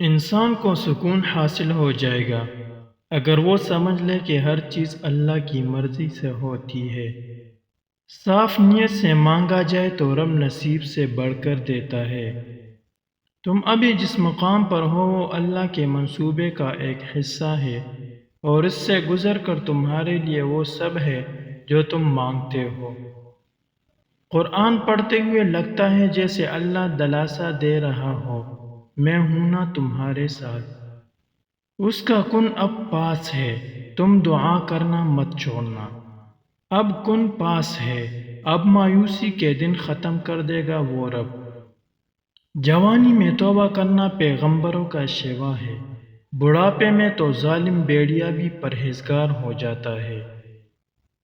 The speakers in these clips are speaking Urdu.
انسان کو سکون حاصل ہو جائے گا اگر وہ سمجھ لے کہ ہر چیز اللہ کی مرضی سے ہوتی ہے۔ صاف نیت سے مانگا جائے تو رب نصیب سے بڑھ کر دیتا ہے۔ تم ابھی جس مقام پر ہو وہ اللہ کے منصوبے کا ایک حصہ ہے، اور اس سے گزر کر تمہارے لیے وہ سب ہے جو تم مانگتے ہو۔ قرآن پڑھتے ہوئے لگتا ہے جیسے اللہ دلاسا دے رہا ہو، میں ہوں نا تمہارے ساتھ۔ اس کا کن اب پاس ہے، تم دعا کرنا مت چھوڑنا۔ اب کن پاس ہے، اب مایوسی کے دن ختم کر دے گا وہ رب۔ جوانی میں توبہ کرنا پیغمبروں کا شیوا ہے، بڑھاپے میں تو ظالم بیڑیا بھی پرہیزگار ہو جاتا ہے۔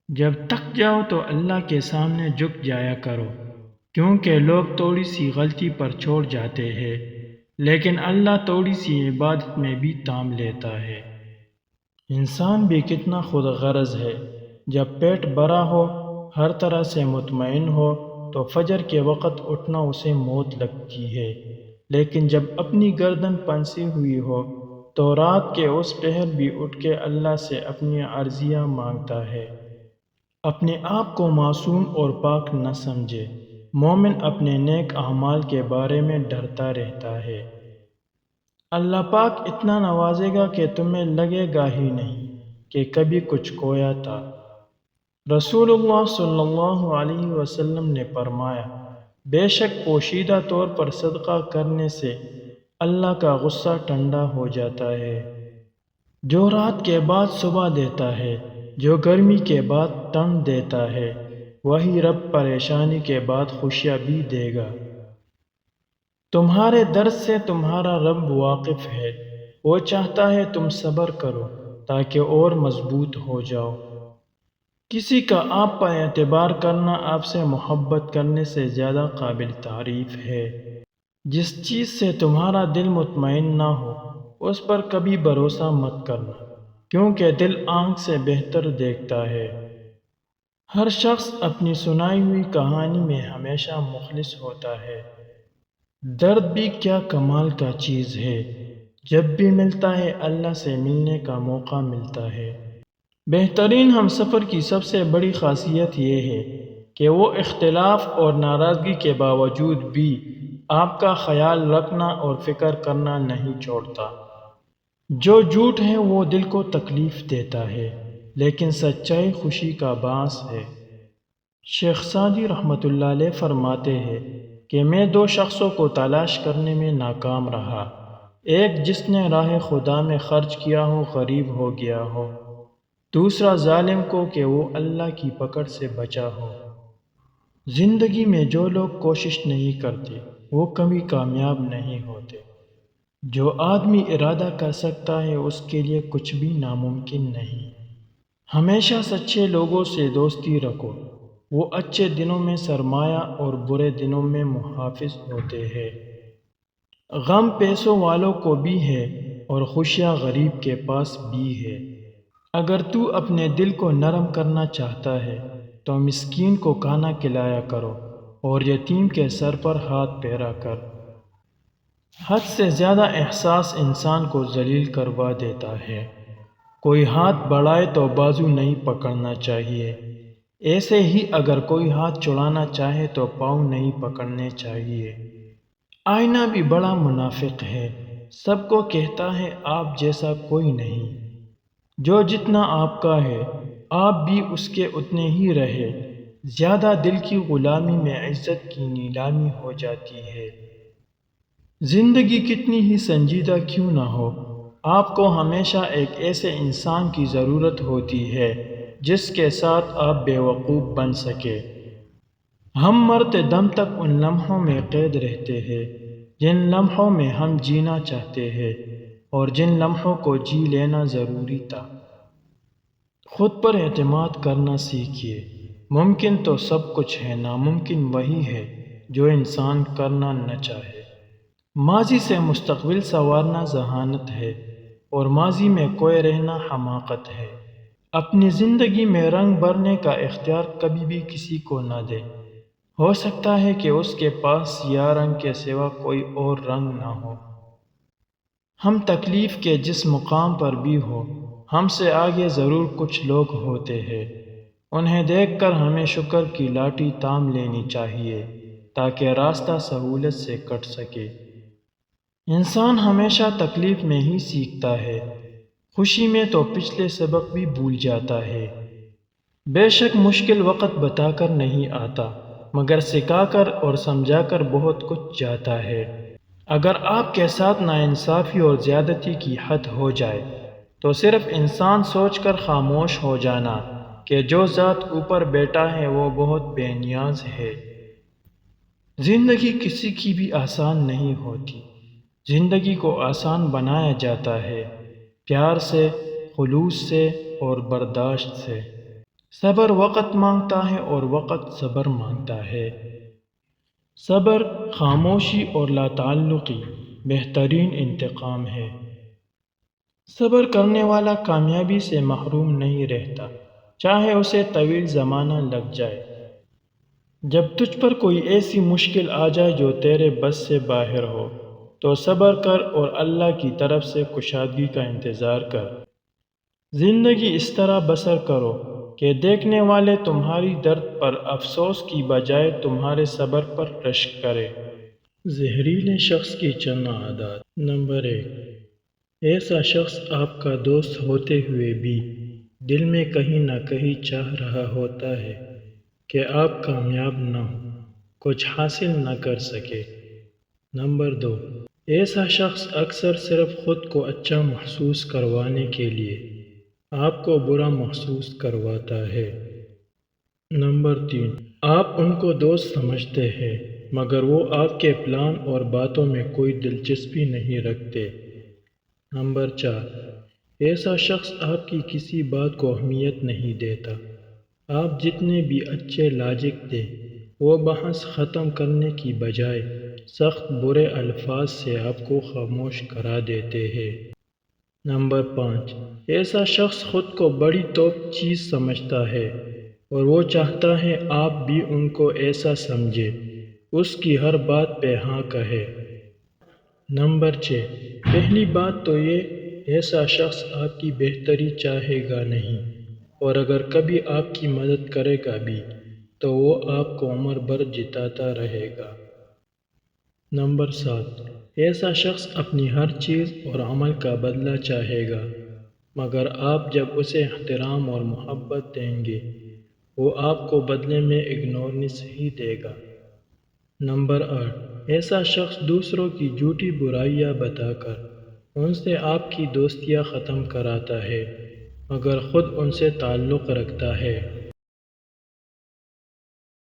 جب تک جاؤ تو اللہ کے سامنے جھک جایا کرو، کیونکہ لوگ تھوڑی سی غلطی پر چھوڑ جاتے ہیں، لیکن اللہ تھوڑی سی عبادت میں بھی تام لیتا ہے۔ انسان بھی کتنا خود غرض ہے، جب پیٹ بھرا ہو، ہر طرح سے مطمئن ہو، تو فجر کے وقت اٹھنا اسے موت لگتی ہے، لیکن جب اپنی گردن پھنسی ہوئی ہو تو رات کے اس پہر بھی اٹھ کے اللہ سے اپنی عرضیاں مانگتا ہے۔ اپنے آپ کو معصوم اور پاک نہ سمجھے، مومن اپنے نیک اعمال کے بارے میں ڈرتا رہتا ہے۔ اللہ پاک اتنا نوازے گا کہ تمہیں لگے گا ہی نہیں کہ کبھی کچھ کھویا تھا۔ رسول اللہ صلی اللہ علیہ وسلم نے فرمایا، بے شک پوشیدہ طور پر صدقہ کرنے سے اللہ کا غصہ ٹھنڈا ہو جاتا ہے۔ جو رات کے بعد صبح دیتا ہے، جو گرمی کے بعد ٹھنڈ دیتا ہے، وہی رب پریشانی کے بعد خوشیاں بھی دے گا۔ تمہارے درد سے تمہارا رب واقف ہے، وہ چاہتا ہے تم صبر کرو تاکہ اور مضبوط ہو جاؤ۔ کسی کا آپ پر اعتبار کرنا آپ سے محبت کرنے سے زیادہ قابل تعریف ہے۔ جس چیز سے تمہارا دل مطمئن نہ ہو اس پر کبھی بھروسہ مت کرنا، کیونکہ دل آنکھ سے بہتر دیکھتا ہے۔ ہر شخص اپنی سنائی ہوئی کہانی میں ہمیشہ مخلص ہوتا ہے۔ درد بھی کیا کمال کا چیز ہے، جب بھی ملتا ہے اللہ سے ملنے کا موقع ملتا ہے۔ بہترین ہم سفر کی سب سے بڑی خاصیت یہ ہے کہ وہ اختلاف اور ناراضگی کے باوجود بھی آپ کا خیال رکھنا اور فکر کرنا نہیں چھوڑتا۔ جو جھوٹ ہے وہ دل کو تکلیف دیتا ہے، لیکن سچائی خوشی کا باعث ہے۔ شیخ سعدی رحمۃ اللہ علیہ فرماتے ہیں کہ میں دو شخصوں کو تلاش کرنے میں ناکام رہا، ایک جس نے راہ خدا میں خرچ کیا ہو غریب ہو گیا ہو، دوسرا ظالم کو کہ وہ اللہ کی پکڑ سے بچا ہو۔ زندگی میں جو لوگ کوشش نہیں کرتے وہ کبھی کامیاب نہیں ہوتے۔ جو آدمی ارادہ کر سکتا ہے اس کے لیے کچھ بھی ناممکن نہیں۔ ہمیشہ سچے لوگوں سے دوستی رکھو، وہ اچھے دنوں میں سرمایہ اور برے دنوں میں محافظ ہوتے ہیں۔ غم پیسوں والوں کو بھی ہے اور خوشیاں غریب کے پاس بھی ہے۔ اگر تو اپنے دل کو نرم کرنا چاہتا ہے تو مسکین کو کھانا کھلایا کرو اور یتیم کے سر پر ہاتھ پھیرا کر۔ حد سے زیادہ احساس انسان کو ذلیل کروا دیتا ہے۔ کوئی ہاتھ بڑھائے تو بازو نہیں پکڑنا چاہیے، ایسے ہی اگر کوئی ہاتھ چھڑانا چاہے تو پاؤں نہیں پکڑنے چاہیے۔ آئینہ بھی بڑا منافق ہے، سب کو کہتا ہے آپ جیسا کوئی نہیں۔ جو جتنا آپ کا ہے آپ بھی اس کے اتنے ہی رہے، زیادہ دل کی غلامی میں عزت کی نیلامی ہو جاتی ہے۔ زندگی کتنی ہی سنجیدہ کیوں نہ ہو، آپ کو ہمیشہ ایک ایسے انسان کی ضرورت ہوتی ہے جس کے ساتھ آپ بے وقوف بن سکے۔ ہم مرتے دم تک ان لمحوں میں قید رہتے ہیں جن لمحوں میں ہم جینا چاہتے ہیں اور جن لمحوں کو جی لینا ضروری تھا۔ خود پر اعتماد کرنا سیکھیے، ممکن تو سب کچھ ہے، ناممکن وہی ہے جو انسان کرنا نہ چاہے۔ ماضی سے مستقبل سنوارنا ذہانت ہے اور ماضی میں کھوئے رہنا حماقت ہے۔ اپنی زندگی میں رنگ بھرنے کا اختیار کبھی بھی کسی کو نہ دے، ہو سکتا ہے کہ اس کے پاس سیاہ رنگ کے سوا کوئی اور رنگ نہ ہو۔ ہم تکلیف کے جس مقام پر بھی ہو، ہم سے آگے ضرور کچھ لوگ ہوتے ہیں۔ انہیں دیکھ کر ہمیں شکر کی لاٹھی تام لینی چاہیے تاکہ راستہ سہولت سے کٹ سکے۔ انسان ہمیشہ تکلیف میں ہی سیکھتا ہے، خوشی میں تو پچھلے سبق بھی بھول جاتا ہے۔ بے شک مشکل وقت بتا کر نہیں آتا، مگر سکھا کر اور سمجھا کر بہت کچھ جاتا ہے۔ اگر آپ کے ساتھ ناانصافی اور زیادتی کی حد ہو جائے تو صرف انسان سوچ کر خاموش ہو جانا کہ جو ذات اوپر بیٹھا ہے وہ بہت بے نیاز ہے۔ زندگی کسی کی بھی آسان نہیں ہوتی، زندگی کو آسان بنایا جاتا ہے پیار سے، خلوص سے اور برداشت سے۔ صبر وقت مانگتا ہے اور وقت صبر مانگتا ہے۔ صبر، خاموشی اور لا تعلقی بہترین انتقام ہے۔ صبر کرنے والا کامیابی سے محروم نہیں رہتا، چاہے اسے طویل زمانہ لگ جائے۔ جب تجھ پر کوئی ایسی مشکل آ جائے جو تیرے بس سے باہر ہو تو صبر کر اور اللہ کی طرف سے کشادگی کا انتظار کر۔ زندگی اس طرح بسر کرو کہ دیکھنے والے تمہاری درد پر افسوس کی بجائے تمہارے صبر پر رشک کرے۔ زہریلے شخص کی چند عادات۔ نمبر 1، ایسا شخص آپ کا دوست ہوتے ہوئے بھی دل میں کہیں نہ کہیں چاہ رہا ہوتا ہے کہ آپ کامیاب نہ ہو، کچھ حاصل نہ کر سکے۔ نمبر 2، ایسا شخص اکثر صرف خود کو اچھا محسوس کروانے کے لیے آپ کو برا محسوس کرواتا ہے۔ نمبر 3، آپ ان کو دوست سمجھتے ہیں مگر وہ آپ کے پلان اور باتوں میں کوئی دلچسپی نہیں رکھتے۔ نمبر 4، ایسا شخص آپ کی کسی بات کو اہمیت نہیں دیتا، آپ جتنے بھی اچھے لاجک دیں وہ بحث ختم کرنے کی بجائے سخت برے الفاظ سے آپ کو خاموش کرا دیتے ہیں۔ نمبر 5، ایسا شخص خود کو بڑی توپ چیز سمجھتا ہے اور وہ چاہتا ہے آپ بھی ان کو ایسا سمجھیں، اس کی ہر بات پہ ہاں کہے۔ نمبر 6، پہلی بات تو یہ ایسا شخص آپ کی بہتری چاہے گا نہیں، اور اگر کبھی آپ کی مدد کرے گا بھی تو وہ آپ کو عمر بھر جتاتا رہے گا۔ نمبر 7، ایسا شخص اپنی ہر چیز اور عمل کا بدلہ چاہے گا، مگر آپ جب اسے احترام اور محبت دیں گے وہ آپ کو بدلے میں اگنورنس ہی دے گا۔ نمبر 8، ایسا شخص دوسروں کی جھوٹی برائیاں بتا کر ان سے آپ کی دوستیاں ختم کراتا ہے مگر خود ان سے تعلق رکھتا ہے۔